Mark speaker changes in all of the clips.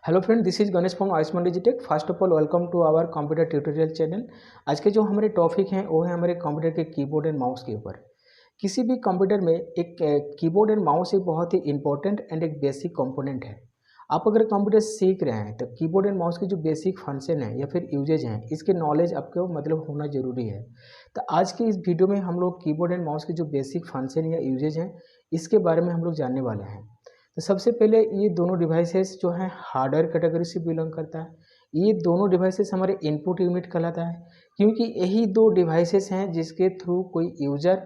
Speaker 1: Hello friend, this is Ganesh from Ayushman Digitech. First of all welcome to our computer tutorial channel. आज के जो हमारे topic हैं वो है हमारे कंप्यूटर के कीबोर्ड एंड माउस के ऊपर। किसी भी कंप्यूटर में एक कीबोर्ड एंड माउस एक बहुत ही इंपॉर्टेंट एंड एक बेसिक कंपोनेंट है। आप अगर कंप्यूटर सीख रहे हैं तो कीबोर्ड एंड माउस के जो बेसिक फंक्शन है या फिर यूजेज हैं, इसके नॉलेज आपको मतलब होना जरूरी है। तो आज की इस वीडियो में हम लोग कीबोर्ड एंड माउस के जो बेसिक फंक्शन या यूजेज हैं इसके बारे में हम लोग जानने वाले हैं। तो सबसे पहले ये दोनों डिवाइसेस जो है हार्डवेयर कैटेगरी से बिलोंग करता है। ये दोनों डिवाइसेस हमारे इनपुट यूनिट कहलाता है, क्योंकि यही दो डिवाइसेस हैं जिसके थ्रू कोई यूजर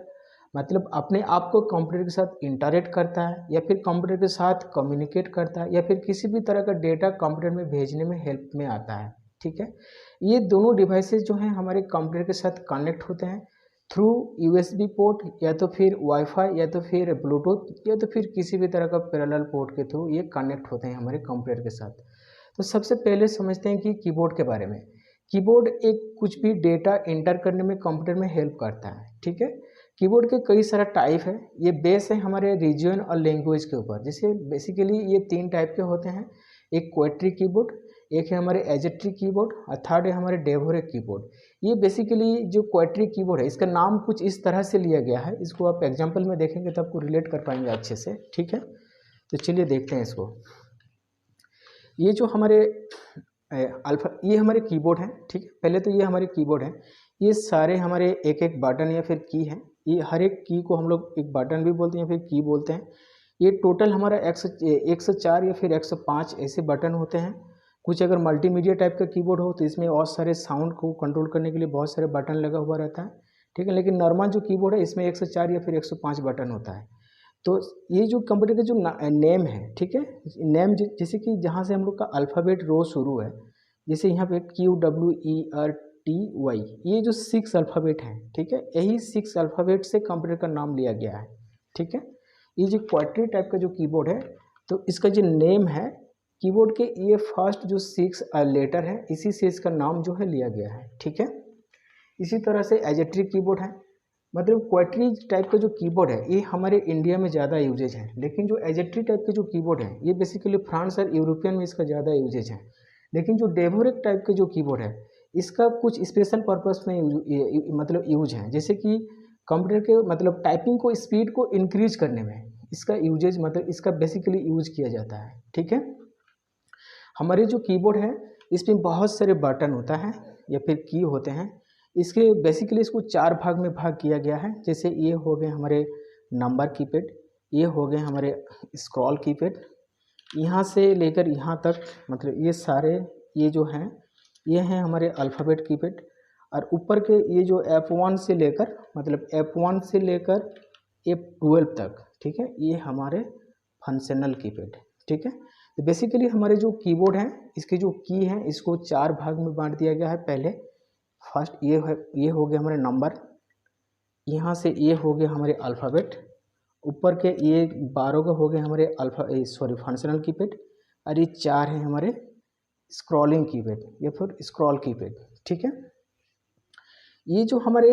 Speaker 1: मतलब अपने आप को कंप्यूटर के साथ इंटरेक्ट करता है या फिर कंप्यूटर के साथ कम्युनिकेट करता है या फिर किसी भी तरह का डेटा कंप्यूटर में भेजने में हेल्प में आता है। ठीक है, ये दोनों डिवाइसेस जो हैं हमारे कंप्यूटर के साथ कनेक्ट होते हैं थ्रू यूएसबी पोर्ट या तो फिर वाईफाई या तो फिर ब्लूटूथ या तो फिर किसी भी तरह का पैरेलल पोर्ट के थ्रू ये कनेक्ट होते हैं हमारे कंप्यूटर के साथ। तो सबसे पहले समझते हैं कि कीबोर्ड के बारे में। कीबोर्ड एक कुछ भी डेटा एंटर करने में कंप्यूटर में हेल्प करता है। ठीक है, कीबोर्ड के कई सारा टाइप है। ये बेस है हमारे रीजन और लैंग्वेज के ऊपर। जैसे बेसिकली ये तीन टाइप के होते हैं, एक क्वेट्री कीबोर्ड, एक है हमारे एजेट्री कीबोर्ड और थर्ड है हमारे डेवोरिक कीबोर्ड। ये बेसिकली जो क्वेट्री कीबोर्ड है इसका नाम कुछ इस तरह से लिया गया है। इसको आप एग्जांपल में देखेंगे तो आपको रिलेट कर पाएंगे अच्छे से। ठीक है, तो चलिए देखते हैं इसको। ये जो हमारे अल्फा ये हमारे कीबोर्ड हैं। ठीक है, पहले तो ये हमारे कीबोर्ड हैं। ये सारे हमारे एक एक बटन या फिर की हैं। ये हर एक की को हम लोग एक बटन भी बोलते हैं या फिर की बोलते हैं। ये टोटल हमारा 104 या फिर 105 ऐसे बटन होते हैं। कुछ अगर मल्टीमीडिया टाइप का कीबोर्ड हो तो इसमें बहुत सारे साउंड को कंट्रोल करने के लिए बहुत सारे बटन लगा हुआ रहता है। ठीक है, लेकिन नॉर्मल जो कीबोर्ड है इसमें 104 या फिर 105 बटन होता है। तो ये जो कंप्यूटर का जो नेम है, ठीक है, नेम जैसे कि जहाँ से हम लोग का अल्फ़ाबेट रो शुरू है, जैसे यहाँ पे QWERTY, ये जो 6 अल्फ़ाबेट हैं, ठीक है, यही 6 अल्फ़ाबेट से कंप्यूटर का नाम लिया गया है। ठीक है, ये जो क्वाड्री टाइप का जो कीबोर्ड है तो इसका जो नेम है कीबोर्ड के, ये फर्स्ट जो 6 लेटर है इसी से इसका नाम जो है लिया गया है। ठीक है, इसी तरह से एजेट्री कीबोर्ड है। मतलब क्वाट्री टाइप का जो कीबोर्ड है ये हमारे इंडिया में ज़्यादा यूजेज है, लेकिन जो एजेट्री टाइप के जो कीबोर्ड है ये बेसिकली फ्रांस और यूरोपियन में इसका ज़्यादा यूजेज है। लेकिन जो डेवोरिक टाइप के जो कीबोर्ड है इसका कुछ स्पेशल पर्पस में मतलब यूज है। जैसे कि कंप्यूटर के मतलब टाइपिंग को स्पीड को इंक्रीज करने में इसका यूजेज मतलब इसका बेसिकली यूज किया जाता है। ठीक है, हमारे जो कीबोर्ड है इसमें बहुत सारे बटन होता है या फिर की होते हैं। इसके बेसिकली इसको 4 भाग में भाग किया गया है। जैसे ये हो गए हमारे नंबर कीपैड, ये हो गए हमारे स्क्रॉल कीपैड, यहाँ से लेकर यहाँ तक मतलब ये सारे ये जो हैं ये हैं हमारे अल्फ़ाबेट कीपैड। और ऊपर के ये जो F1 से लेकर मतलब F1 से लेकर F12 तक, ठीक है, ये हमारे फंक्शनल कीपैड। ठीक है, तो बेसिकली हमारे जो कीबोर्ड हैं इसके जो की हैं इसको 4 भाग में बांट दिया गया है। पहले फर्स्ट ये है, ये हो गया हमारे नंबर, यहाँ से ये हो गया हमारे अल्फ़ाबेट, ऊपर के ये 12 का हो गए हमारे फंक्शनल कीपैड, और ये 4 हैं हमारे स्क्रॉलिंग कीपैड या फिर स्क्रॉल कीपैड। ठीक है, ये जो हमारे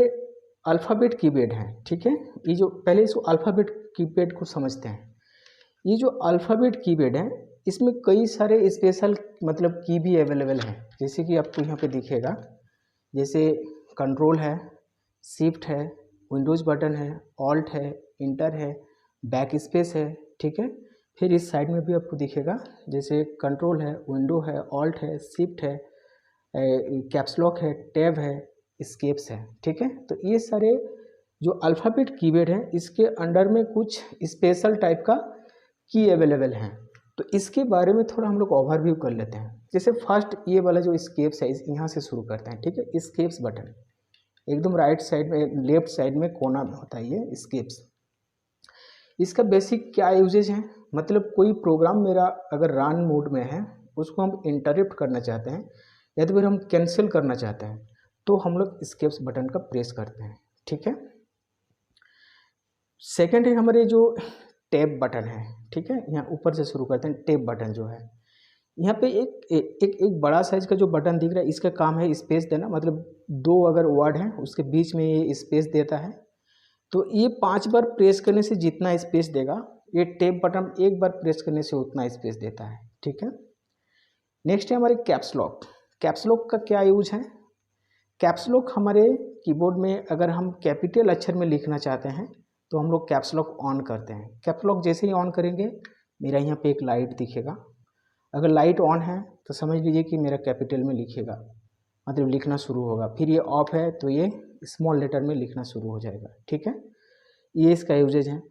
Speaker 1: अल्फ़ाबेट कीपैड हैं, ठीक है, ये जो पहले इसको अल्फ़ाबेट कीपैड को समझते हैं। ये जो अल्फ़ाबेट कीपैड है इसमें कई सारे स्पेशल मतलब की भी अवेलेबल हैं। जैसे कि आपको यहाँ पे दिखेगा, जैसे कंट्रोल है, शिफ्ट है, विंडोज़ बटन है, ऑल्ट है, इंटर है, बैक स्पेस है। ठीक है, फिर इस साइड में भी आपको दिखेगा जैसे कंट्रोल है, विंडो है, ऑल्ट है, शिफ्ट है, कैप्स लॉक है, टैब है, एस्केप्स है। ठीक है, तो ये सारे जो अल्फ़ाबेट कीबोर्ड हैं इसके अंडर में कुछ स्पेशल टाइप का की अवेलेबल हैं। तो इसके बारे में थोड़ा हम लोग ओवरव्यू कर लेते हैं। जैसे फर्स्ट ये वाला जो स्केप्स है यहाँ से शुरू करते हैं। ठीक है, स्केप्स बटन एकदम राइट साइड में लेफ्ट साइड में कोना में होता है ये स्केप्स। इसका बेसिक क्या यूजेज है, मतलब कोई प्रोग्राम मेरा अगर रन मोड में है उसको हम इंटरप्ट करना चाहते हैं या तो फिर हम कैंसिल करना चाहते हैं तो हम लोग स्केप्स बटन का प्रेस करते हैं। ठीक है, सेकेंड है हमारे जो टैब बटन है। ठीक है, यहाँ ऊपर से शुरू करते हैं। टैब बटन जो है यहाँ पे एक बड़ा साइज का जो बटन दिख रहा है इसका काम है स्पेस देना, मतलब 2 अगर वर्ड हैं उसके बीच में ये स्पेस देता है। तो ये 5 बार प्रेस करने से जितना स्पेस देगा ये टैब बटन एक बार प्रेस करने से उतना स्पेस देता है। ठीक है, नेक्स्ट है हमारे कैप्स लॉक। कैप्स लॉक का क्या यूज है? कैप्स लॉक हमारे कीबोर्ड में अगर हम कैपिटल अक्षर में लिखना चाहते हैं तो हम लोग कैप्स लॉक ऑन करते हैं। कैप्स लॉक जैसे ही ऑन करेंगे मेरा यहाँ पे एक लाइट दिखेगा, अगर लाइट ऑन है तो समझ लीजिए कि मेरा कैपिटल में लिखेगा, मतलब लिखना शुरू होगा। फिर ये ऑफ है तो ये स्मॉल लेटर में लिखना शुरू हो जाएगा, ठीक है। ये इसका यूजेज है।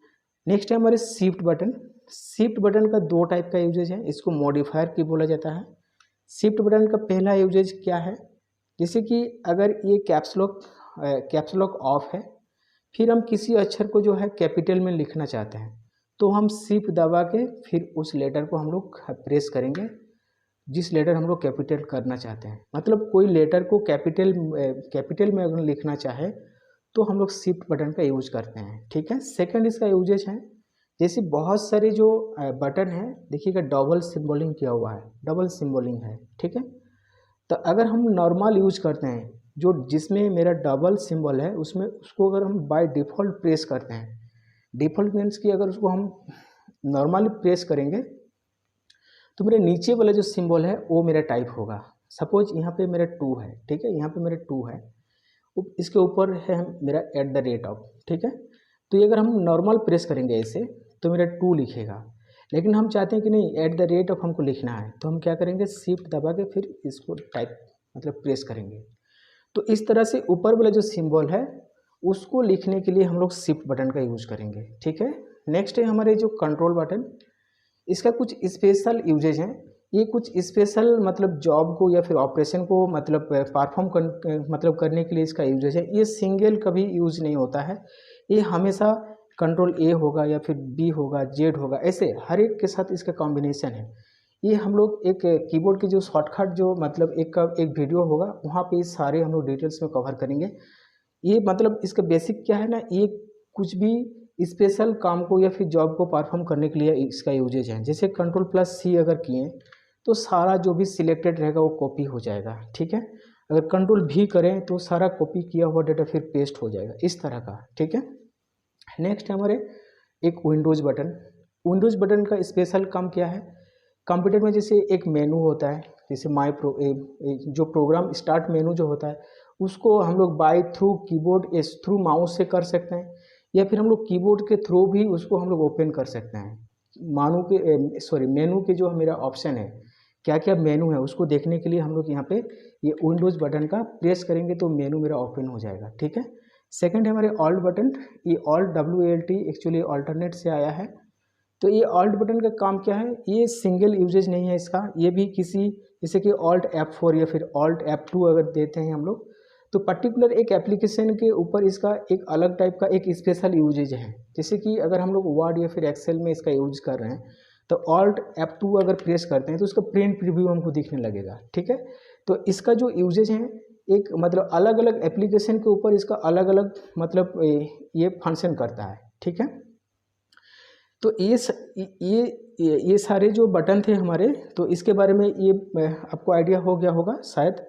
Speaker 1: नेक्स्ट है हमारे शिफ्ट बटन। शिफ्ट बटन का दो टाइप का यूजेज है, इसको मॉडिफायर की बोला जाता है। शिफ्ट बटन का पहला यूजेज क्या है, जैसे कि अगर ये कैप्स लॉक ऑफ है, फिर हम किसी अक्षर को जो है कैपिटल में लिखना चाहते हैं तो हम शिफ्ट दबा के फिर उस लेटर को हम लोग प्रेस करेंगे, जिस लेटर हम लोग कैपिटल करना चाहते हैं। मतलब कोई लेटर को कैपिटल में अगर लिखना चाहे तो हम लोग शिफ्ट बटन का यूज करते हैं, ठीक है। सेकंड इसका यूजेज है, जैसे बहुत सारे जो बटन है देखिएगा डबल सिंबलिंग किया हुआ है, डबल सिंबलिंग है, ठीक है। तो अगर हम नॉर्मल यूज करते हैं जो जिसमें मेरा डबल सिंबल है उसमें उसको अगर हम बाय डिफ़ॉल्ट प्रेस करते हैं, डिफ़ॉल्ट मीन्स कि अगर उसको हम नॉर्मली प्रेस करेंगे तो मेरे नीचे वाला जो सिंबल है वो मेरा टाइप होगा। सपोज यहाँ पे मेरा 2 है, ठीक है, यहाँ पे मेरा 2 है, इसके ऊपर है मेरा @, ठीक है। तो ये अगर हम नॉर्मल प्रेस करेंगे ऐसे तो मेरा 2 लिखेगा, लेकिन हम चाहते हैं कि नहीं @ हमको लिखना है तो हम क्या करेंगे शिफ्ट दबा के फिर इसको टाइप मतलब प्रेस करेंगे। तो इस तरह से ऊपर वाला जो सिंबल है उसको लिखने के लिए हम लोग शिफ्ट बटन का यूज करेंगे, ठीक है। नेक्स्ट है हमारे जो कंट्रोल बटन, इसका कुछ स्पेशल यूजेज हैं। ये कुछ स्पेशल मतलब जॉब को या फिर ऑपरेशन को मतलब मतलब करने के लिए इसका यूजेज है। ये सिंगल कभी यूज नहीं होता है, ये हमेशा कंट्रोल A होगा या फिर B होगा, Z होगा, ऐसे हर एक के साथ इसका कॉम्बिनेशन है। ये हम लोग एक कीबोर्ड की जो शॉर्टकट जो मतलब एक वीडियो होगा वहाँ पे सारे हम लोग डिटेल्स में कवर करेंगे। ये मतलब इसका बेसिक क्या है ना, ये कुछ भी स्पेशल काम को या फिर जॉब को परफॉर्म करने के लिए इसका यूजेज है। जैसे Ctrl+C अगर किए तो सारा जो भी सिलेक्टेड रहेगा वो कॉपी हो जाएगा, ठीक है। अगर Ctrl+V करें तो सारा कॉपी किया हुआ डेटा फिर पेस्ट हो जाएगा, इस तरह का, ठीक है। नेक्स्ट है हमारे एक विंडोज़ बटन। विंडोज़ बटन का स्पेशल काम क्या है, कंप्यूटर में जैसे एक मेनू होता है, जैसे जो प्रोग्राम स्टार्ट मेनू जो होता है उसको हम लोग by through keyboard through mouse से कर सकते हैं, या फिर हम लोग कीबोर्ड के थ्रू भी उसको हम लोग ओपन कर सकते हैं। मेनू के जो मेरा ऑप्शन है, क्या क्या मेनू है उसको देखने के लिए हम लोग यहाँ पे ये विंडोज़ बटन का प्रेस करेंगे तो मेनू मेरा ओपन हो जाएगा, ठीक है। सेकंड है हमारे ऑल्ट बटन। ये ऑल्ट WALT एक्चुअली अल्टरनेट से आया है। तो ये ऑल्ट बटन का काम क्या है, ये सिंगल यूजेज नहीं है इसका, ये भी किसी जैसे कि ऑल्ट F4 या फिर ऑल्ट F2 अगर देते हैं हम लोग तो पर्टिकुलर एक एप्लीकेशन के ऊपर इसका एक अलग टाइप का एक स्पेशल यूजेज है। जैसे कि अगर हम लोग वर्ड या फिर एक्सेल में इसका यूज कर रहे हैं तो ऑल्ट F2 अगर प्रेस करते हैं तो उसका प्रिंट प्रीव्यू हमको दिखने लगेगा, ठीक है। तो इसका जो यूजेज है एक मतलब अलग अलग एप्लीकेशन के ऊपर इसका अलग अलग मतलब ये फंक्शन करता है, ठीक है। तो ये सारे जो बटन थे हमारे, तो इसके बारे में ये आपको आइडिया हो गया होगा शायद।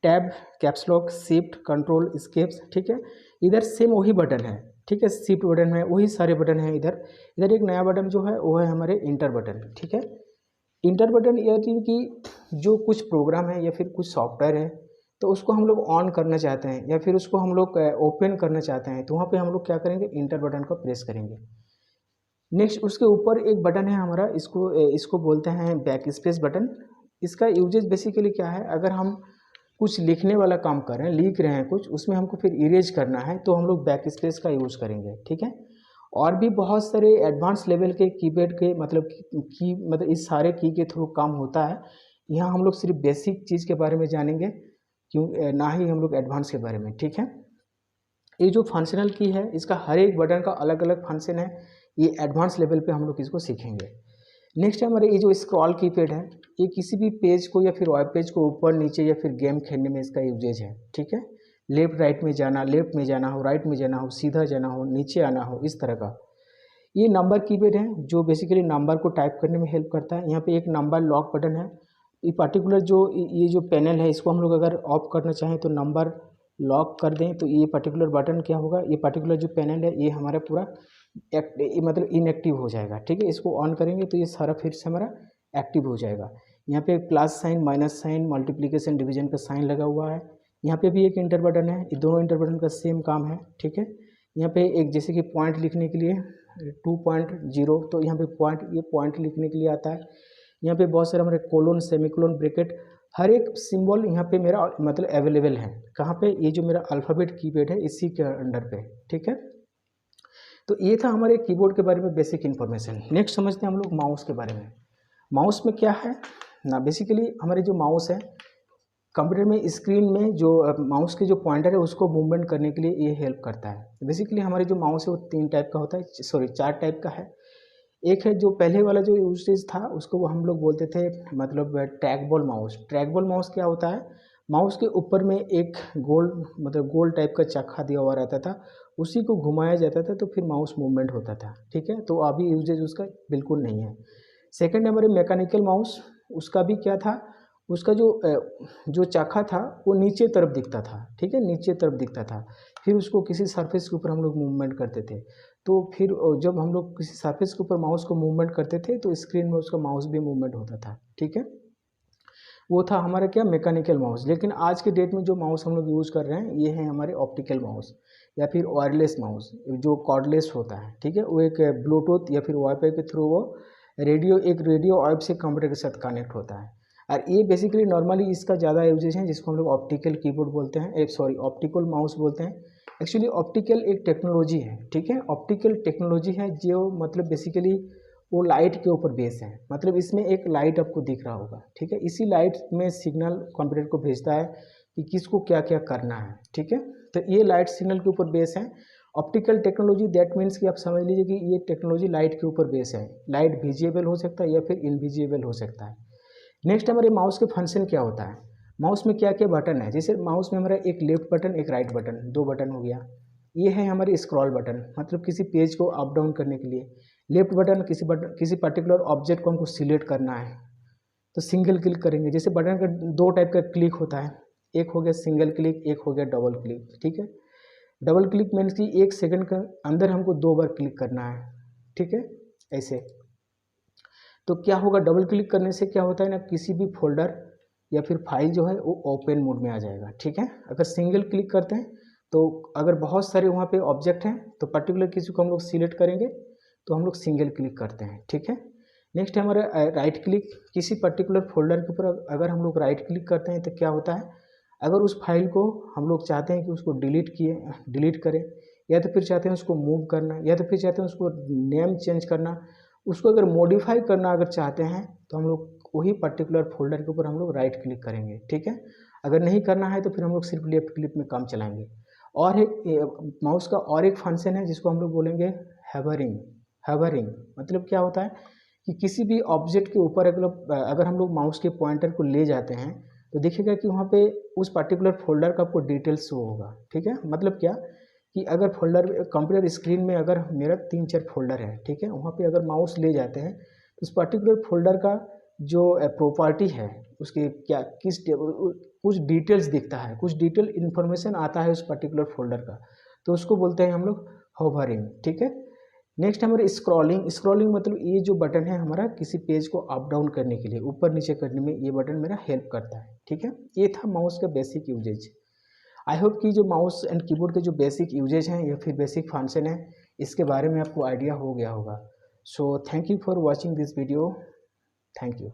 Speaker 1: Tab, caps lock, shift, control, escapes, ठीक है। इधर सेम वही बटन है, ठीक है, शिफ्ट बटन है, वही सारे बटन हैं। इधर इधर एक नया बटन जो है वो है हमारे इंटर बटन, ठीक है। इंटर बटन यह थी कि जो कुछ प्रोग्राम है या फिर कुछ सॉफ्टवेयर है तो उसको हम लोग ऑन करना चाहते हैं या फिर उसको हम लोग ओपन करना चाहते हैं तो वहाँ पे हम लोग क्या करेंगे, इंटर बटन को प्रेस करेंगे। नेक्स्ट उसके ऊपर एक बटन है हमारा, इसको बोलते हैं बैक स्पेस बटन। इसका यूजेज बेसिकली क्या है, अगर हम कुछ लिखने वाला काम कर रहे हैं, लिख रहे हैं कुछ, उसमें हमको फिर इरेज करना है तो हम लोग बैक स्पेस का यूज़ करेंगे, ठीक है। और भी बहुत सारे एडवांस लेवल के कीपैड के मतलब इस सारे की के थ्रू काम होता है। यहाँ हम लोग सिर्फ बेसिक चीज़ के बारे में जानेंगे, क्यों ना ही हम लोग एडवांस के बारे में, ठीक है। ये जो फंक्शनल की है इसका हर एक बटन का अलग अलग फंक्शन है, ये एडवांस लेवल पे हम लोग इसको सीखेंगे। नेक्स्ट है हमारे ये जो स्क्रॉल कीपैड है, ये किसी भी पेज को या फिर वेब पेज को ऊपर नीचे या फिर गेम खेलने में इसका यूजेज है, ठीक है। लेफ्ट राइट में जाना, लेफ्ट में जाना हो, राइट में जाना हो, सीधा जाना हो, नीचे आना हो, इस तरह का। ये नंबर कीपैड है जो बेसिकली नंबर को टाइप करने में हेल्प करता है। यहाँ पे एक नंबर लॉक बटन है। ये पर्टिकुलर ये जो पैनल है इसको हम लोग अगर ऑफ करना चाहें तो नंबर लॉक कर दें तो ये पर्टिकुलर बटन क्या होगा, ये पर्टिकुलर जो पैनल है ये हमारा पूरा मतलब इनएक्टिव हो जाएगा, ठीक है। इसको ऑन करेंगे तो ये सारा फिर से हमारा एक्टिव हो जाएगा। यहाँ पे plus sign, minus sign, multiplication, division का साइन लगा हुआ है। यहाँ पे भी एक इंटर बटन है, ये दोनों इंटर बटन का सेम काम है, ठीक है। यहाँ पे एक जैसे कि पॉइंट लिखने के लिए 2.0, तो यहाँ पे पॉइंट, ये पॉइंट लिखने के लिए आता है। यहाँ पे बहुत सारे हमारे कोलोन, सेमीकोलोन, ब्रैकेट, हर एक सिंबल यहाँ पे मेरा मतलब अवेलेबल है। कहाँ पे? ये जो मेरा अल्फ़ाबेट कीपैड है इसी के अंडर पे, ठीक है। तो ये था हमारे कीबोर्ड के बारे में बेसिक इन्फॉर्मेशन। नेक्स्ट समझते हैं हम लोग माउस के बारे में। माउस में क्या है ना, बेसिकली हमारे जो माउस है कंप्यूटर में स्क्रीन में जो माउस के जो पॉइंटर है उसको मूवमेंट करने के लिए ये हेल्प करता है। बेसिकली हमारे जो माउस है वो 3 टाइप का होता है, सॉरी 4 टाइप का है। एक है जो पहले वाला जो यूसेज था उसको वो हम लोग बोलते थे मतलब track ball mouse. Track ball mouse क्या होता है? माउस के ऊपर में एक गोल मतलब गोल टाइप का चक्का दिया हुआ रहता था, उसी को घुमाया जाता था तो फिर माउस मूवमेंट होता था, ठीक है। तो अभी यूजेज उसका बिल्कुल नहीं है। सेकंड हमारे मैकेनिकल माउस, उसका भी क्या था, उसका जो चक्का था वो नीचे तरफ दिखता था, ठीक है, नीचे तरफ दिखता था। फिर उसको किसी सरफेस के ऊपर हम लोग मूवमेंट करते थे, तो फिर जब हम लोग किसी सरफेस के ऊपर माउस को मूवमेंट करते थे तो स्क्रीन में उसका माउस भी मूवमेंट होता था, ठीक है। वो था हमारा क्या, मैकेनिकल माउस। लेकिन आज के डेट में जो माउस हम लोग यूज़ कर रहे हैं ये है हमारे ऑप्टिकल माउस या फिर वायरलेस माउस, जो कॉर्डलेस होता है, ठीक है। वो एक ब्लूटूथ या फिर वाईफाई के थ्रू वो एक रेडियो वेव से कंप्यूटर के साथ कनेक्ट होता है। और ये बेसिकली नॉर्मली इसका ज़्यादा यूजेज है जिसको हम लोग ऑप्टिकल कीबोर्ड बोलते हैं, सॉरी ऑप्टिकल माउस बोलते हैं। एक्चुअली ऑप्टिकल एक टेक्नोलॉजी है, ठीक है। ऑप्टिकल टेक्नोलॉजी है जो मतलब बेसिकली वो लाइट के ऊपर बेस है। मतलब इसमें एक लाइट आपको दिख रहा होगा, ठीक है। इसी लाइट में सिग्नल कंप्यूटर को भेजता है कि किसको क्या क्या करना है, ठीक है। तो ये लाइट सिग्नल के ऊपर बेस है ऑप्टिकल टेक्नोलॉजी। दैट मीन्स कि आप समझ लीजिए कि ये टेक्नोलॉजी लाइट के ऊपर बेस है। लाइट विजिबल हो सकता है या फिर इनविजिबल हो सकता है। नेक्स्ट हमारे माउस के फंक्शन क्या होता है, माउस में क्या क्या बटन है। जैसे माउस में हमारा एक लेफ्ट बटन, एक राइट बटन, 2 बटन हो गया। ये है हमारी स्क्रॉल बटन, मतलब किसी पेज को अप डाउन करने के लिए। लेफ्ट बटन किसी पर्टिकुलर ऑब्जेक्ट को हमको सिलेक्ट करना है तो सिंगल क्लिक करेंगे। जैसे बटन का 2 टाइप का क्लिक होता है, एक हो गया सिंगल क्लिक, एक हो गया डबल क्लिक, ठीक है। डबल क्लिक मीन्स कि 1 सेकंड का अंदर हमको 2 बार क्लिक करना है, ठीक है, ऐसे। तो क्या होगा, डबल क्लिक करने से क्या होता है ना, किसी भी फोल्डर या फिर फाइल जो है वो ओपन मोड में आ जाएगा, ठीक है। अगर सिंगल क्लिक करते हैं तो अगर बहुत सारे वहाँ पे ऑब्जेक्ट हैं तो पर्टिकुलर किसी को हम लोग सिलेक्ट करेंगे तो हम लोग सिंगल क्लिक करते हैं, ठीक है। नेक्स्ट है हमारा राइट क्लिक। किसी पर्टिकुलर फोल्डर के ऊपर अगर हम लोग राइट क्लिक करते हैं तो क्या होता है, अगर उस फाइल को हम लोग चाहते हैं कि उसको डिलीट करें, या तो फिर चाहते हैं उसको मूव करना, या तो फिर चाहते हैं उसको नेम चेंज करना, उसको अगर मॉडिफाई करना अगर चाहते हैं तो हम लोग वही पर्टिकुलर फोल्डर के ऊपर हम लोग राइट क्लिक करेंगे, ठीक है। अगर नहीं करना है तो फिर हम लोग सिर्फ लेफ्ट क्लिक में काम चलाएंगे। और एक माउस का और एक फंक्शन है जिसको हम लोग बोलेंगे हैवरिंग। हैवरिंग मतलब क्या होता है कि किसी भी ऑब्जेक्ट के ऊपर अगर हम लोग माउस के पॉइंटर को ले जाते हैं तो देखिएगा कि वहाँ पे उस पर्टिकुलर फोल्डर का आपको डिटेल्स शो होगा, ठीक है। मतलब क्या कि अगर फोल्डर कंप्यूटर स्क्रीन में अगर मेरा 3-4 फोल्डर है, ठीक है, वहाँ पे अगर माउस ले जाते हैं तो उस पर्टिकुलर फोल्डर का जो प्रॉपर्टी है उसके क्या कुछ डिटेल्स दिखता है, कुछ डिटेल इन्फॉर्मेशन आता है उस पर्टिकुलर फोल्डर का, तो उसको बोलते हैं हम लोग होवरिंग, ठीक है। नेक्स्ट हमारे स्क्रॉलिंग। स्क्रॉलिंग मतलब ये जो बटन है हमारा किसी पेज को अप डाउन करने के लिए, ऊपर नीचे करने में ये बटन मेरा हेल्प करता है, ठीक है। ये था माउस का बेसिक यूजेज। आई होप कि जो माउस एंड कीबोर्ड के जो बेसिक यूजेज हैं या फिर बेसिक फंक्शन है इसके बारे में आपको आइडिया हो गया होगा। So thank you for watching this video. Thank you.